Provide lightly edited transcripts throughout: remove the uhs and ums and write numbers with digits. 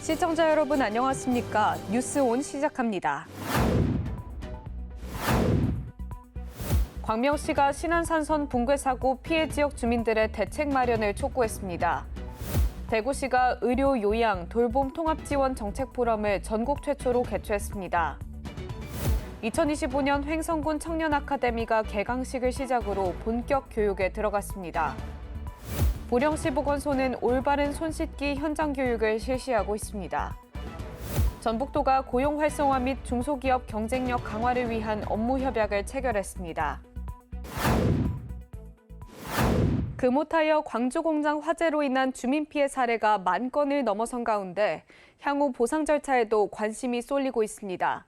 시청자 여러분 안녕하십니까? 뉴스온 시작합니다. 광명시가 신안산선 붕괴 사고 피해 지역 주민들의 대책 마련을 촉구했습니다. 대구시가 의료, 요양, 돌봄 통합 지원 정책 포럼을 전국 최초로 개최했습니다. 2025년 횡성군 청년 아카데미가 개강식을 시작으로 본격 교육에 들어갔습니다. 보령시 보건소는 올바른 손 씻기 현장 교육을 실시하고 있습니다. 전북도가 고용 활성화 및 중소기업 경쟁력 강화를 위한 업무 협약을 체결했습니다. 금호타이어 광주 공장 화재로 인한 주민 피해 사례가 10,000건을 넘어선 가운데 향후 보상 절차에도 관심이 쏠리고 있습니다.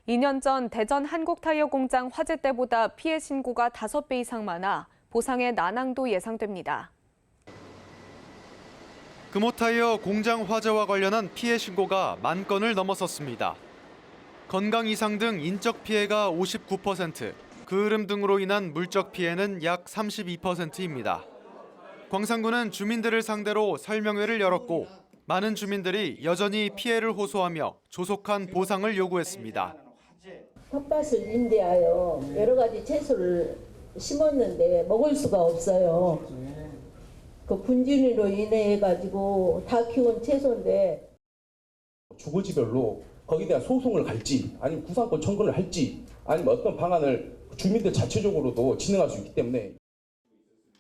2년 전 대전 한국타이어 공장 화재 때보다 피해 신고가 5배 이상 많아 보상의 난항도 예상됩니다. 금호타이어 공장 화재와 관련한 피해 신고가 10,000건을 넘어섰습니다. 건강 이상 등 인적 피해가 59%, 그을음 등으로 인한 물적 피해는 약 32%입니다. 광산군은 주민들을 상대로 설명회를 열었고 많은 주민들이 여전히 피해를 호소하며 조속한 보상을 요구했습니다. 텃밭을 임대하여 여러 가지 채소를 심었는데 먹을 수가 없어요. 그 분진으로 인해 가지고 다 키운 채소인데 주거지별로 거기에 대한 소송을 갈지 아니면 구상권 청구를 할지 아니면 어떤 방안을 주민들 자체적으로도 진행할 수 있기 때문에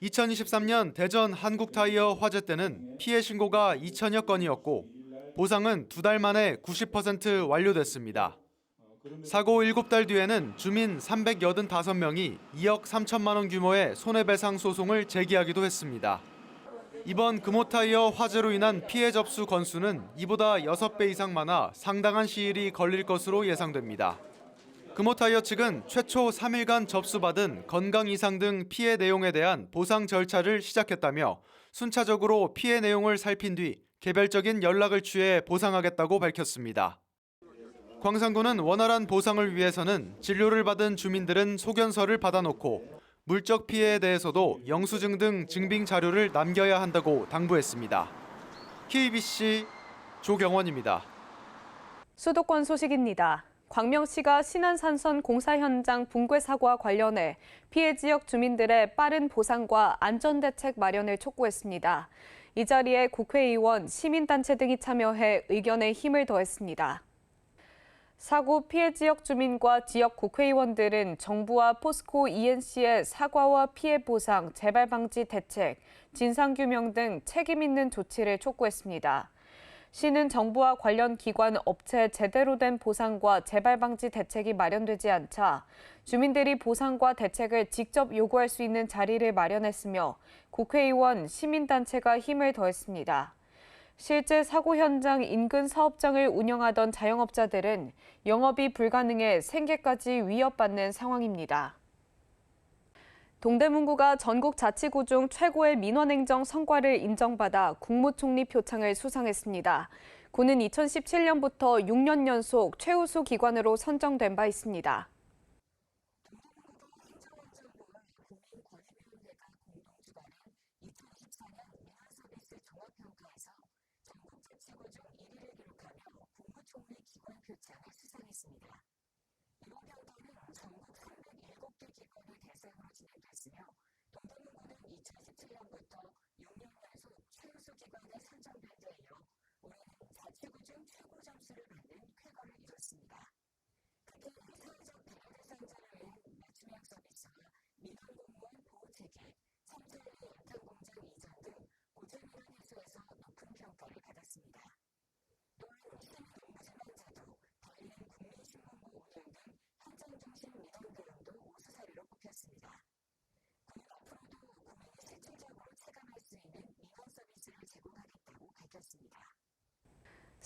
2023년 대전 한국타이어 화재 때는 피해 신고가 2,000여 건이었고 보상은 2달 만에 90% 완료됐습니다. 사고 7달 뒤에는 주민 385명이 2억 3천만 원 규모의 손해배상 소송을 제기하기도 했습니다. 이번 금호타이어 화재로 인한 피해 접수 건수는 이보다 6배 이상 많아 상당한 시일이 걸릴 것으로 예상됩니다. 금호타이어 측은 최초 3일간 접수받은 건강 이상 등 피해 내용에 대한 보상 절차를 시작했다며 순차적으로 피해 내용을 살핀 뒤 개별적인 연락을 취해 보상하겠다고 밝혔습니다. 광산군은 원활한 보상을 위해서는 진료를 받은 주민들은 소견서를 받아놓고 물적 피해에 대해서도 영수증 등 증빙 자료를 남겨야 한다고 당부했습니다. KBC 조경원입니다. 수도권 소식입니다. 광명시가 신안산선 공사 현장 붕괴 사고와 관련해 피해 지역 주민들의 빠른 보상과 안전대책 마련을 촉구했습니다. 이 자리에 국회의원, 시민단체 등이 참여해 의견에 힘을 더했습니다. 사고 피해 지역 주민과 지역 국회의원들은 정부와 포스코 ENC의 사과와 피해 보상, 재발 방지 대책, 진상규명 등 책임 있는 조치를 촉구했습니다. 시는 정부와 관련 기관, 업체 제대로 된 보상과 재발 방지 대책이 마련되지 않자 주민들이 보상과 대책을 직접 요구할 수 있는 자리를 마련했으며 국회의원, 시민단체가 힘을 더했습니다. 실제 사고 현장 인근 사업장을 운영하던 자영업자들은 영업이 불가능해 생계까지 위협받는 상황입니다. 동대문구가 전국 자치구 중 최고의 민원행정 성과를 인정받아 국무총리 표창을 수상했습니다. 구는 2017년부터 6년 연속 최우수 기관으로 선정된 바 있습니다.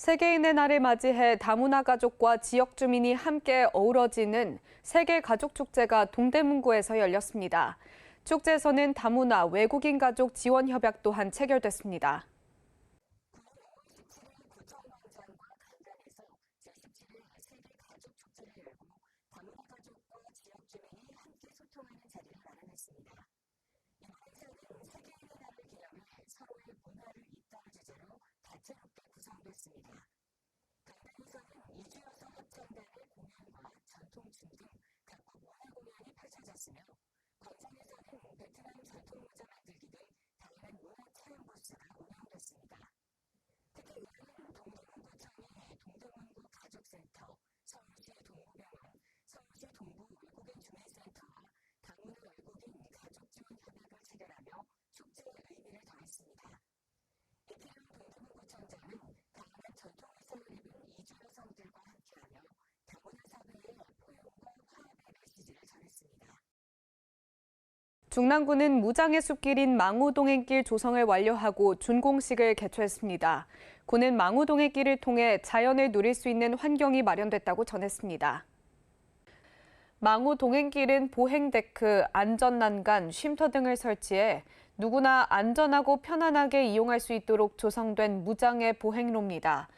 세계인의 날을 맞이해 다문화 가족과 지역 주민이 함께 어우러지는 세계 가족 축제가 동대문구에서 열렸습니다. 축제에서는 다문화 외국인 가족 지원 협약 또한 체결됐습니다. 이주여서 합창단의 공연과 전통춤 등 각국 문화 공연이 펼쳐졌으며 광장에서는 베트남 전통모자 만들기 등 다양한 문화 체험 부스가 운영됐습니다. 특히 오늘은 동대문구청의 동대문구 가족센터, 서울시 동구병원, 서울시 동구 외국인 주민센터와 강원도 외국인 가족 지원 협약을 체결하며 축제의 의미를 더했습니다. 이태영 동대문구청장은 다양한 전통 의상을 입은 이주 여성들과 함께하며 다문화 사회의 포용과 화합의 메시지를 전했습니다. 중랑구는 무장의 숲길인 망우동행길 조성을 완료하고 준공식을 개최했습니다. 구는 망우동행길을 통해 자연을 누릴 수 있는 환경이 마련됐다고 전했습니다. 망우동행길은 보행데크, 안전난간, 쉼터 등을 설치해 누구나 안전하고 편안하게 이용할 수 있도록 조성된 무장의 보행로입니다.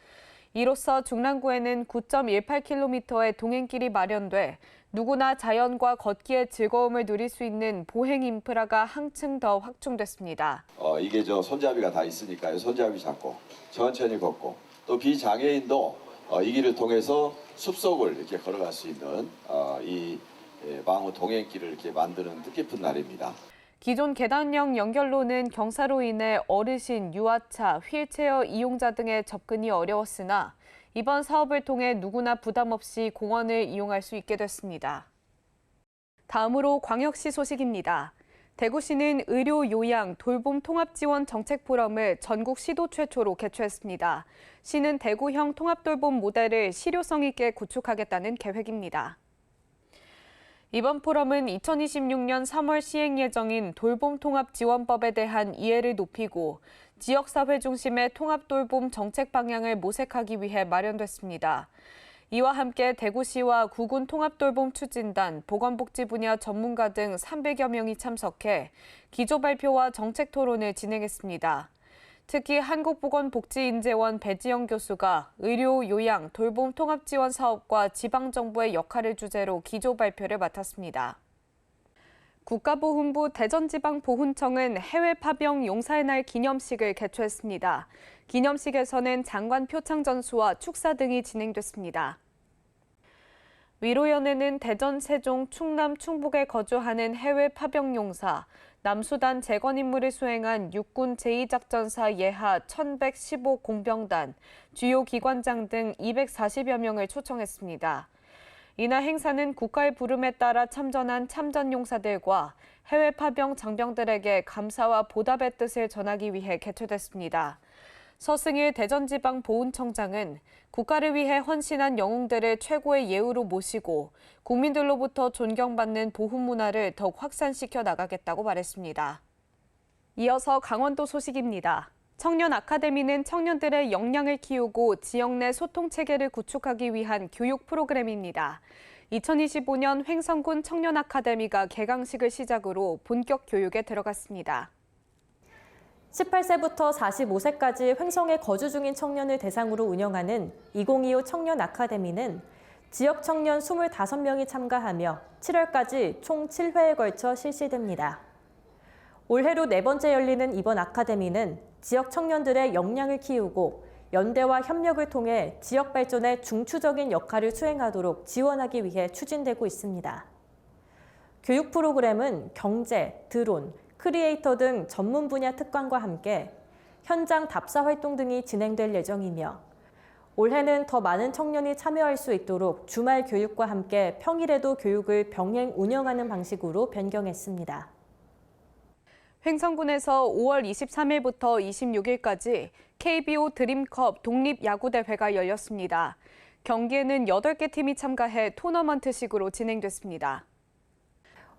이로써 중랑구에는 9.18km의 동행길이 마련돼 누구나 자연과 걷기의 즐거움을 누릴 수 있는 보행 인프라가 한층 더 확충됐습니다. 이게 손잡이가 다 있으니까요. 손잡이 잡고 천천히 걷고 또 비장애인도 이 길을 통해서 숲속을 이렇게 걸어갈 수 있는 이 망우 동행길을 이렇게 만드는 뜻깊은 날입니다. 기존 계단형 연결로는 경사로 인해 어르신, 유아차, 휠체어 이용자 등의 접근이 어려웠으나 이번 사업을 통해 누구나 부담 없이 공원을 이용할 수 있게 됐습니다. 다음으로 광역시 소식입니다. 대구시는 의료, 요양, 돌봄 통합지원 정책 포럼을 전국 시도 최초로 개최했습니다. 시는 대구형 통합돌봄 모델을 실효성 있게 구축하겠다는 계획입니다. 이번 포럼은 2026년 3월 시행 예정인 돌봄통합지원법에 대한 이해를 높이고 지역사회 중심의 통합돌봄 정책 방향을 모색하기 위해 마련됐습니다. 이와 함께 대구시와 구군 통합돌봄 추진단, 보건복지 분야 전문가 등 300여 명이 참석해 기조 발표와 정책 토론을 진행했습니다. 특히 한국보건복지인재원 배지영 교수가 의료, 요양, 돌봄 통합지원 사업과 지방정부의 역할을 주제로 기조 발표를 맡았습니다. 국가보훈부 대전지방보훈청은 해외 파병 용사의 날 기념식을 개최했습니다. 기념식에서는 장관 표창 전수와 축사 등이 진행됐습니다. 위로연회는 대전, 세종, 충남, 충북에 거주하는 해외 파병 용사, 남수단 재건 임무를 수행한 육군 제2작전사 예하 1115 공병단, 주요 기관장 등 240여 명을 초청했습니다. 이날 행사는 국가의 부름에 따라 참전한 참전용사들과 해외 파병 장병들에게 감사와 보답의 뜻을 전하기 위해 개최됐습니다. 서승일 대전지방보훈청장은 국가를 위해 헌신한 영웅들을 최고의 예우로 모시고 국민들로부터 존경받는 보훈 문화를 더욱 확산시켜 나가겠다고 말했습니다. 이어서 강원도 소식입니다. 청년 아카데미는 청년들의 역량을 키우고 지역 내 소통 체계를 구축하기 위한 교육 프로그램입니다. 2025년 횡성군 청년 아카데미가 개강식을 시작으로 본격 교육에 들어갔습니다. 18세부터 45세까지 횡성에 거주 중인 청년을 대상으로 운영하는 2025 청년 아카데미는 지역 청년 25명이 참가하며 7월까지 총 7회에 걸쳐 실시됩니다. 올해로 4번째 열리는 이번 아카데미는 지역 청년들의 역량을 키우고 연대와 협력을 통해 지역 발전에 중추적인 역할을 수행하도록 지원하기 위해 추진되고 있습니다. 교육 프로그램은 경제, 드론, 크리에이터 등 전문 분야 특강과 함께 현장 답사 활동 등이 진행될 예정이며 올해는 더 많은 청년이 참여할 수 있도록 주말 교육과 함께 평일에도 교육을 병행 운영하는 방식으로 변경했습니다. 횡성군에서 5월 23일부터 26일까지 KBO 드림컵 독립야구대회가 열렸습니다. 경기에는 8개 팀이 참가해 토너먼트식으로 진행됐습니다.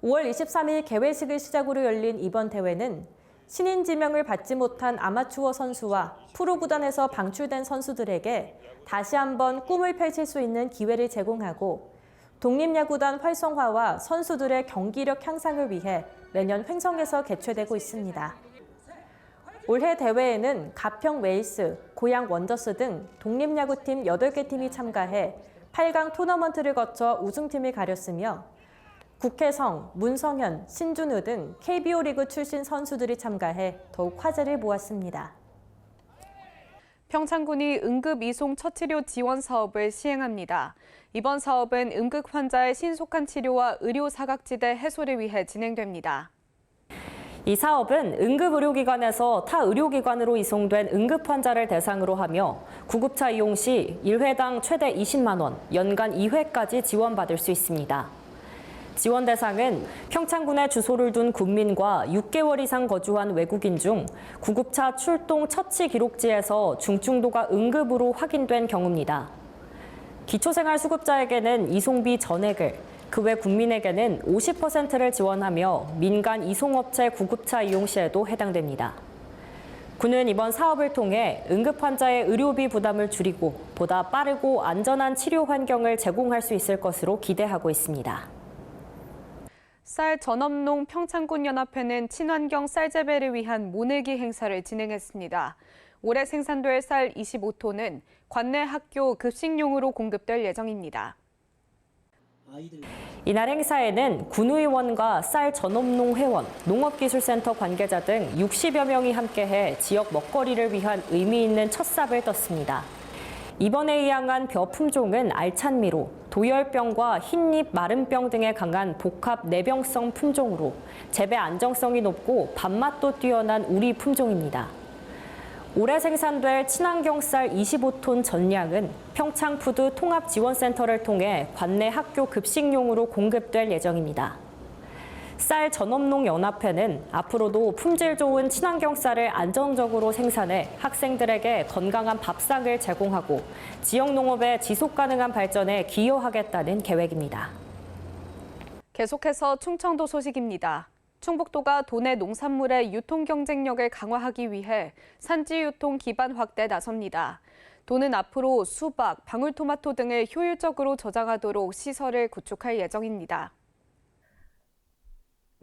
5월 23일 개회식을 시작으로 열린 이번 대회는 신인 지명을 받지 못한 아마추어 선수와 프로 구단에서 방출된 선수들에게 다시 한번 꿈을 펼칠 수 있는 기회를 제공하고 독립야구단 활성화와 선수들의 경기력 향상을 위해 매년 횡성에서 개최되고 있습니다. 올해 대회에는 가평 웨일스, 고양 원더스 등 독립야구팀 8개 팀이 참가해 8강 토너먼트를 거쳐 우승팀을 가렸으며 국혜성, 문성현, 신준우 등 KBO 리그 출신 선수들이 참가해 더욱 화제를 모았습니다. 평창군이 응급 이송 처치료 지원 사업을 시행합니다. 이번 사업은 응급 환자의 신속한 치료와 의료 사각지대 해소를 위해 진행됩니다. 이 사업은 응급의료기관에서 타 의료기관으로 이송된 응급 환자를 대상으로 하며 구급차 이용 시 1회당 최대 20만 원, 연간 2회까지 지원받을 수 있습니다. 지원 대상은 평창군에 주소를 둔 군민과 6개월 이상 거주한 외국인 중 구급차 출동 처치 기록지에서 중증도가 응급으로 확인된 경우입니다. 기초생활수급자에게는 이송비 전액을, 그 외 국민에게는 50%를 지원하며 민간 이송업체 구급차 이용 시에도 해당됩니다. 군은 이번 사업을 통해 응급 환자의 의료비 부담을 줄이고 보다 빠르고 안전한 치료 환경을 제공할 수 있을 것으로 기대하고 있습니다. 쌀 전업농 평창군연합회는 친환경 쌀 재배를 위한 모내기 행사를 진행했습니다. 올해 생산될 쌀 25톤은 관내 학교 급식용으로 공급될 예정입니다. 이날 행사에는 군의원과 쌀 전업농 회원, 농업기술센터 관계자 등 60여 명이 함께해 지역 먹거리를 위한 의미 있는 첫 삽을 떴습니다. 이번에 이양한 벼 품종은 알찬미로 도열병과 흰잎 마름병 등에 강한 복합 내병성 품종으로 재배 안정성이 높고 밥맛도 뛰어난 우리 품종입니다. 올해 생산될 친환경 쌀 25톤 전량은 평창푸드 통합지원센터를 통해 관내 학교 급식용으로 공급될 예정입니다. 쌀 전업농연합회는 앞으로도 품질 좋은 친환경 쌀을 안정적으로 생산해 학생들에게 건강한 밥상을 제공하고 지역 농업의 지속 가능한 발전에 기여하겠다는 계획입니다. 계속해서 충청도 소식입니다. 충북도가 도내 농산물의 유통 경쟁력을 강화하기 위해 산지 유통 기반 확대에 나섭니다. 도는 앞으로 수박, 방울토마토 등을 효율적으로 저장하도록 시설을 구축할 예정입니다.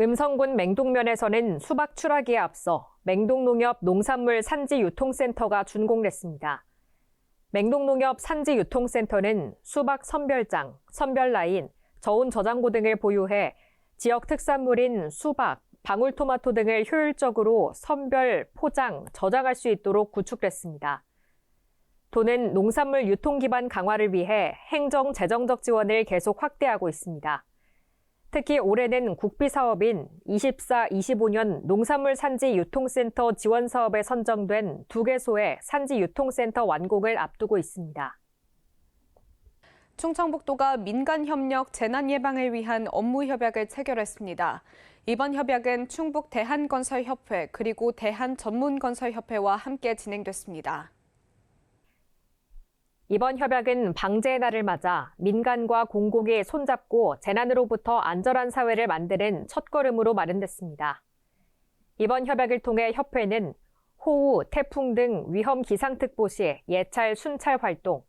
음성군 맹동면에서는 수박 출하기에 앞서 맹동농협 농산물 산지 유통센터가 준공됐습니다. 맹동농협 산지 유통센터는 수박 선별장, 선별라인, 저온 저장고 등을 보유해 지역 특산물인 수박, 방울토마토 등을 효율적으로 선별, 포장, 저장할 수 있도록 구축됐습니다. 도는 농산물 유통 기반 강화를 위해 행정, 재정적 지원을 계속 확대하고 있습니다. 특히 올해는 국비 사업인 24-25년 농산물 산지 유통센터 지원 사업에 선정된 2개소의 산지 유통센터 완공을 앞두고 있습니다. 충청북도가 민간 협력 재난 예방을 위한 업무 협약을 체결했습니다. 이번 협약은 충북 대한건설협회 그리고 대한전문건설협회와 함께 진행됐습니다. 이번 협약은 방제의 날을 맞아 민간과 공공이 손잡고 재난으로부터 안전한 사회를 만드는 첫걸음으로 마련됐습니다. 이번 협약을 통해 협회는 호우, 태풍 등 위험 기상특보 시 예찰, 순찰 활동,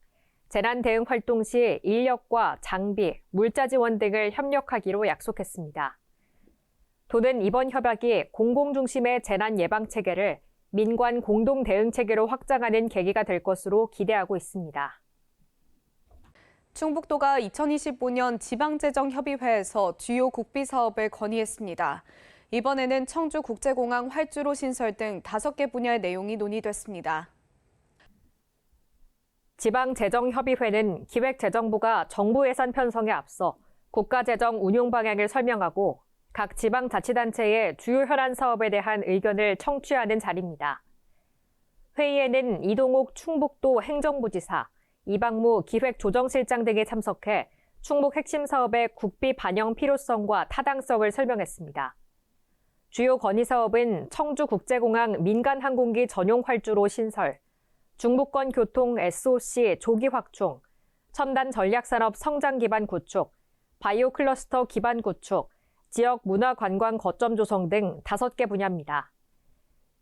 재난 대응 활동 시 인력과 장비, 물자 지원 등을 협력하기로 약속했습니다. 도는 이번 협약이 공공 중심의 재난 예방 체계를 민관 공동 대응 체계로 확장하는 계기가 될 것으로 기대하고 있습니다. 충북도가 2025년 지방재정협의회에서 주요 국비 사업을 건의했습니다. 이번에는 청주국제공항 활주로 신설 등 5개 분야의 내용이 논의됐습니다. 지방재정협의회는 기획재정부가 정부 예산 편성에 앞서 국가재정 운용 방향을 설명하고 각 지방자치단체의 주요 현안 사업에 대한 의견을 청취하는 자리입니다. 회의에는 이동욱 충북도 행정부지사, 이방무 기획조정실장 등이 참석해 충북 핵심 사업의 국비 반영 필요성과 타당성을 설명했습니다. 주요 건의 사업은 청주국제공항 민간항공기 전용 활주로 신설, 중부권 교통 SOC 조기 확충, 첨단 전략산업 성장 기반 구축, 바이오 클러스터 기반 구축, 지역 문화관광 거점 조성 등 5개 분야입니다.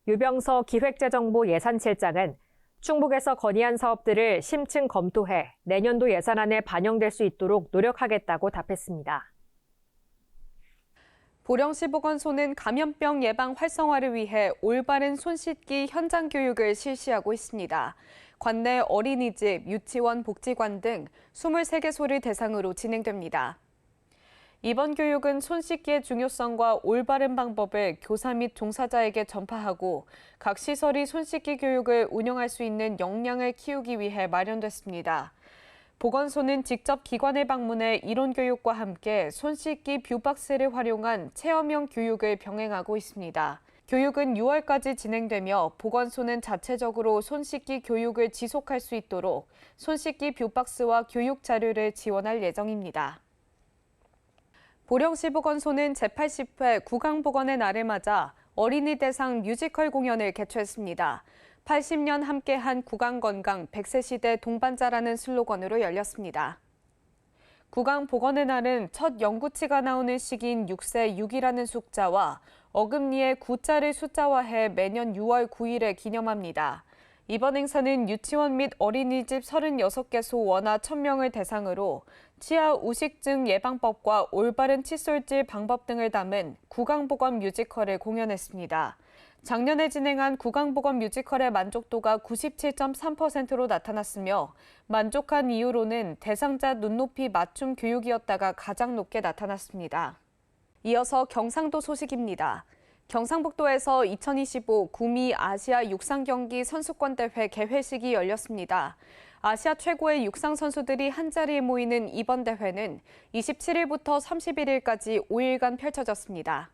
유병서 기획재정부 예산실장은 충북에서 건의한 사업들을 심층 검토해 내년도 예산안에 반영될 수 있도록 노력하겠다고 답했습니다. 보령시 보건소는 감염병 예방 활성화를 위해 올바른 손 씻기 현장 교육을 실시하고 있습니다. 관내 어린이집, 유치원, 복지관 등 23개소를 대상으로 진행됩니다. 이번 교육은 손 씻기의 중요성과 올바른 방법을 교사 및 종사자에게 전파하고 각 시설이 손 씻기 교육을 운영할 수 있는 역량을 키우기 위해 마련됐습니다. 보건소는 직접 기관을 방문해 이론 교육과 함께 손 씻기 뷰박스를 활용한 체험형 교육을 병행하고 있습니다. 교육은 6월까지 진행되며 보건소는 자체적으로 손 씻기 교육을 지속할 수 있도록 손 씻기 뷰박스와 교육 자료를 지원할 예정입니다. 보령시 보건소는 제80회 구강보건의 날을 맞아 어린이 대상 뮤지컬 공연을 개최했습니다. 80년 함께한 구강건강 100세 시대 동반자라는 슬로건으로 열렸습니다. 구강보건의 날은 첫 영구치가 나오는 시기인 6세 6이라는 숫자와 어금니의 9자를 숫자화해 매년 6월 9일에 기념합니다. 이번 행사는 유치원 및 어린이집 36개소 원아 1000명을 대상으로 치아 우식증 예방법과 올바른 칫솔질 방법 등을 담은 구강보건 뮤지컬을 공연했습니다. 작년에 진행한 구강보건 뮤지컬의 만족도가 97.3%로 나타났으며 만족한 이유로는 대상자 눈높이 맞춤 교육이었다가 가장 높게 나타났습니다. 이어서 경상도 소식입니다. 경상북도에서 2025 구미 아시아 육상경기 선수권대회 개회식이 열렸습니다. 아시아 최고의 육상 선수들이 한자리에 모이는 이번 대회는 27일부터 31일까지 5일간 펼쳐졌습니다.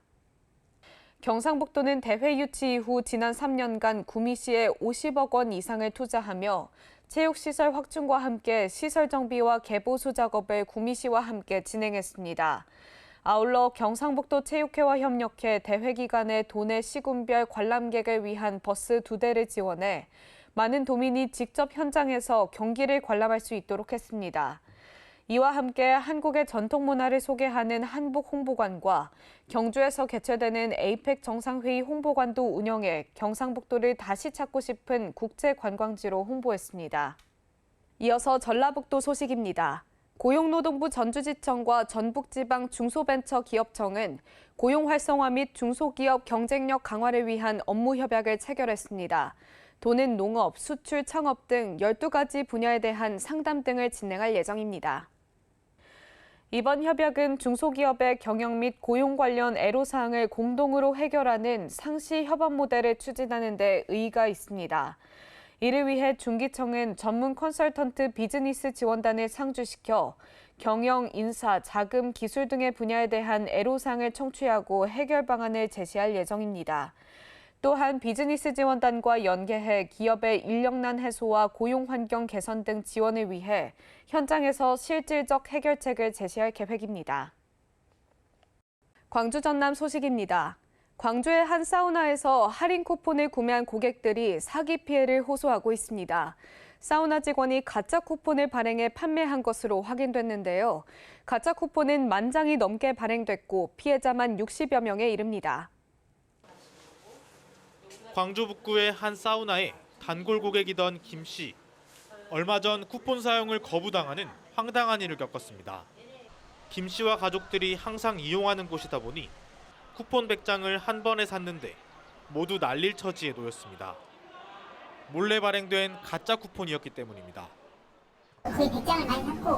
경상북도는 대회 유치 이후 지난 3년간 구미시에 50억 원 이상을 투자하며 체육시설 확충과 함께 시설 정비와 개보수 작업을 구미시와 함께 진행했습니다. 아울러 경상북도 체육회와 협력해 대회 기간에 도내 시군별 관람객을 위한 버스 2대를 지원해 많은 도민이 직접 현장에서 경기를 관람할 수 있도록 했습니다. 이와 함께 한국의 전통 문화를 소개하는 한북 홍보관과 경주에서 개최되는 에이펙 정상회의 홍보관도 운영해 경상북도를 다시 찾고 싶은 국제관광지로 홍보했습니다. 이어서 전라북도 소식입니다. 고용노동부 전주지청과 전북지방 중소벤처기업청은 고용 활성화 및 중소기업 경쟁력 강화를 위한 업무 협약을 체결했습니다. 도는 농업, 수출, 창업 등 12가지 분야에 대한 상담 등을 진행할 예정입니다. 이번 협약은 중소기업의 경영 및 고용 관련 애로사항을 공동으로 해결하는 상시 협업 모델을 추진하는 데 의의가 있습니다. 이를 위해 중기청은 전문 컨설턴트 비즈니스 지원단을 상주시켜 경영, 인사, 자금, 기술 등의 분야에 대한 애로사항을 청취하고 해결 방안을 제시할 예정입니다. 또한 비즈니스 지원단과 연계해 기업의 인력난 해소와 고용 환경 개선 등 지원을 위해 현장에서 실질적 해결책을 제시할 계획입니다. 광주 전남 소식입니다. 광주의 한 사우나에서 할인 쿠폰을 구매한 고객들이 사기 피해를 호소하고 있습니다. 사우나 직원이 가짜 쿠폰을 발행해 판매한 것으로 확인됐는데요. 가짜 쿠폰은 10,000장이 넘게 발행됐고 피해자만 60여 명에 이릅니다. 광주 북구의 한 사우나에 단골 고객이던 김 씨. 얼마 전 쿠폰 사용을 거부당하는 황당한 일을 겪었습니다. 김 씨와 가족들이 항상 이용하는 곳이다 보니 쿠폰 100장을 한 번에 샀는데 모두 날릴 처지에 놓였습니다. 몰래 발행된 가짜 쿠폰이었기 때문입니다. 거의 100장을 많이 샀고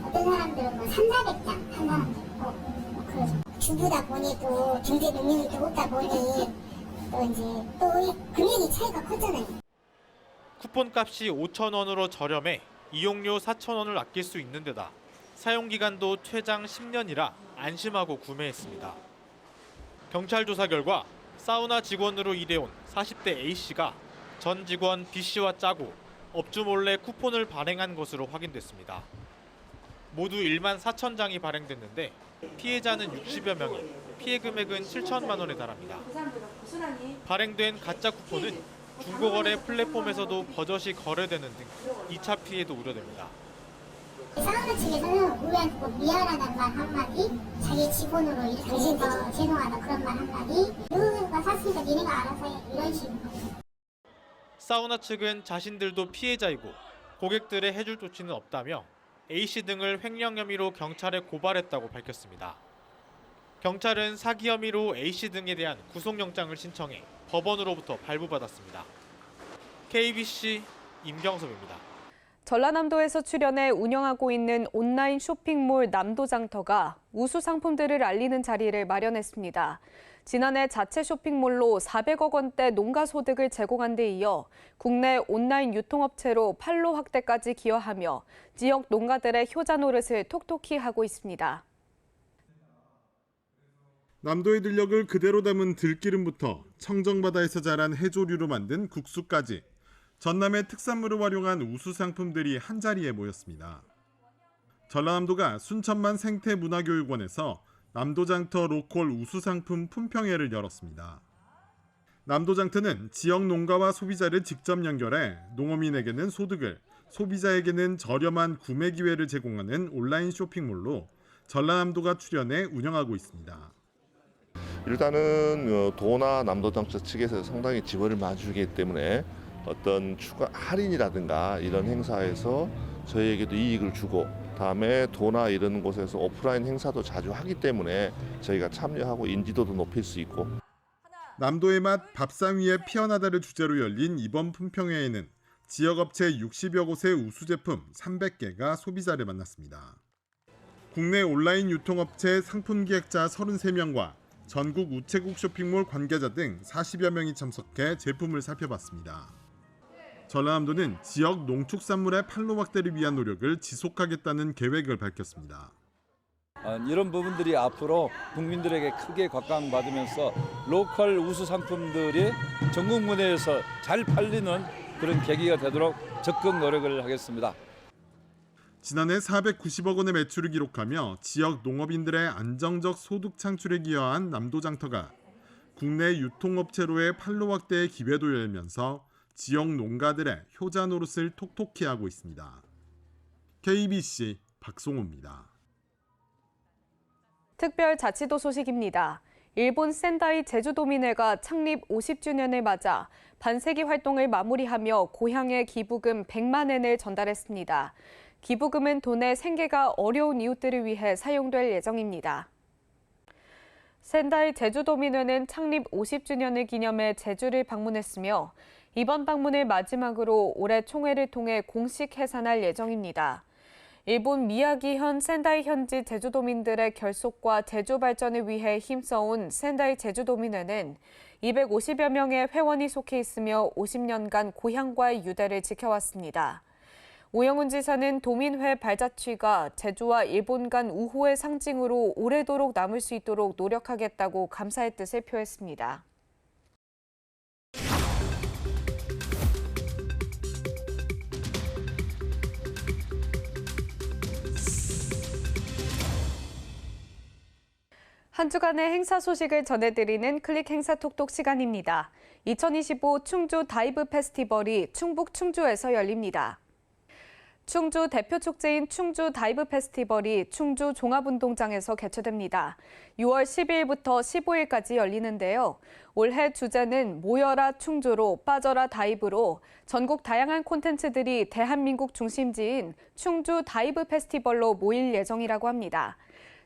어떤 사람들은 뭐 300~400장 한 사람도 있고 그래서 주부다 보니 또 경제 능력이 또 없다 보니 또 이제 또 금액이 차이가 컸잖아요. 쿠폰 값이 5,000원으로 저렴해 이용료 4,000원을 아낄 수 있는 데다 사용 기간도 최장 10년이라 안심하고 구매했습니다. 경찰 조사 결과 사우나 직원으로 일해온 40대 A씨가 전 직원 B씨와 짜고 업주 몰래 쿠폰을 발행한 것으로 확인됐습니다. 모두 14,000장이 발행됐는데 피해자는 60여 명이 피해 금액은 7천만 원에 달합니다. 발행된 가짜 쿠폰은 중고거래 플랫폼에서도 버젓이 거래되는 등 2차 피해도 우려됩니다. 사우나 측에서는 우리한테 꼭 미안하다는 말 한마디, 자기 직원으로 이렇게 해서 죄송하다 그런 말 한마디, 너가 샀으니까 니네가 알아서 해 이런 식으로. 사우나 측은 자신들도 피해자이고 고객들의 해줄 조치는 없다며 A씨 등을 횡령 혐의로 경찰에 고발했다고 밝혔습니다. 경찰은 사기 혐의로 A씨 등에 대한 구속영장을 신청해 법원으로부터 발부받았습니다. KBC 임경섭입니다. 전라남도에서 출연해 운영하고 있는 온라인 쇼핑몰 남도장터가 우수 상품들을 알리는 자리를 마련했습니다. 지난해 자체 쇼핑몰로 400억 원대 농가 소득을 제공한 데 이어 국내 온라인 유통업체로 판로 확대까지 기여하며 지역 농가들의 효자 노릇을 톡톡히 하고 있습니다. 남도의 들녘을 그대로 담은 들기름부터 청정바다에서 자란 해조류로 만든 국수까지 전남의 특산물을 활용한 우수 상품들이 한자리에 모였습니다. 전라남도가 순천만 생태문화교육원에서 남도장터 로컬 우수 상품 품평회를 열었습니다. 남도장터는 지역 농가와 소비자를 직접 연결해 농어민에게는 소득을, 소비자에게는 저렴한 구매 기회를 제공하는 온라인 쇼핑몰로 전라남도가 출연해 운영하고 있습니다. 일단은 도나 남도장터 측에서 상당히 지원을 많이 주기 때문에 어떤 추가 할인이라든가 이런 행사에서 저희에게도 이익을 주고, 다음에 도나 이런 곳에서 오프라인 행사도 자주 하기 때문에 저희가 참여하고 인지도도 높일 수 있고. 남도의 맛 밥상 위에 피어나다를 주제로 열린 이번 품평회에는 지역업체 60여 곳의 우수 제품 300개가 소비자를 만났습니다. 국내 온라인 유통업체 상품기획자 33명과 전국 우체국 쇼핑몰 관계자 등 40여 명이 참석해 제품을 살펴봤습니다. 전라남도는 지역 농축산물의 판로 확대를 위한 노력을 지속하겠다는 계획을 밝혔습니다. 이런 부분들이 앞으로 국민들에게 크게 각광받으면서 로컬 우수 상품들이 전국 무대에서 잘 팔리는 그런 계기가 되도록 적극 노력을 하겠습니다. 지난해 490억 원의 매출을 기록하며 지역 농업인들의 안정적 소득 창출에 기여한 남도장터가 국내 유통업체로의 판로 확대의 기회도 열면서 지역 농가들의 효자 노릇을 톡톡히 하고 있습니다. KBC 박송호입니다. 특별자치도 소식입니다. 일본 센다이 제주도민회가 창립 50주년을 맞아 반세기 활동을 마무리하며 고향에 기부금 100만 엔을 전달했습니다. 기부금은 돈의 생계가 어려운 이웃들을 위해 사용될 예정입니다. 센다이 제주도민회는 창립 50주년을 기념해 제주를 방문했으며 이번 방문을 마지막으로 올해 총회를 통해 공식 해산할 예정입니다. 일본 미야기현 센다이 현지 제주도민들의 결속과 제주 발전을 위해 힘써온 센다이 제주도민회는 250여 명의 회원이 속해 있으며 50년간 고향과의 유대를 지켜왔습니다. 오영훈 지사는 도민회 발자취가 제주와 일본 간 우호의 상징으로 오래도록 남을 수 있도록 노력하겠다고 감사의 뜻을 표했습니다. 한 주간의 행사 소식을 전해드리는 클릭 행사 톡톡 시간입니다. 2025 충주 다이브 페스티벌이 충북 충주에서 열립니다. 충주 대표 축제인 충주 다이브 페스티벌이 충주 종합운동장에서 개최됩니다. 6월 12일부터 15일까지 열리는데요. 올해 주제는 모여라 충주로 빠져라 다이브로 전국 다양한 콘텐츠들이 대한민국 중심지인 충주 다이브 페스티벌로 모일 예정이라고 합니다.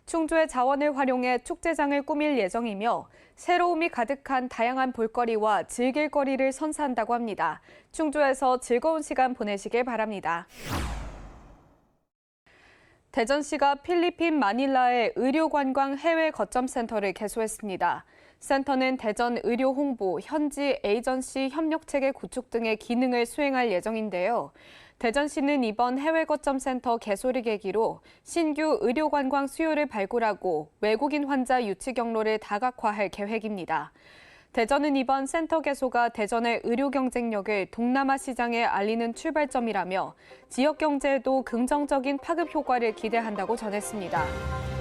충주의 자원을 활용해 축제장을 꾸밀 예정이며 새로움이 가득한 다양한 볼거리와 즐길거리를 선사한다고 합니다. 충주에서 즐거운 시간 보내시길 바랍니다. 대전시가 필리핀 마닐라에 의료관광 해외 거점센터를 개소했습니다. 센터는 대전 의료 홍보, 현지 에이전시 협력체계 구축 등의 기능을 수행할 예정인데요. 대전시는 이번 해외 거점센터 개소를 계기로 신규 의료관광 수요를 발굴하고 외국인 환자 유치 경로를 다각화할 계획입니다. 대전은 이번 센터 개소가 대전의 의료 경쟁력을 동남아 시장에 알리는 출발점이라며 지역 경제에도 긍정적인 파급 효과를 기대한다고 전했습니다.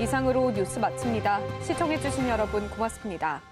이상으로 뉴스 마칩니다. 시청해주신 여러분 고맙습니다.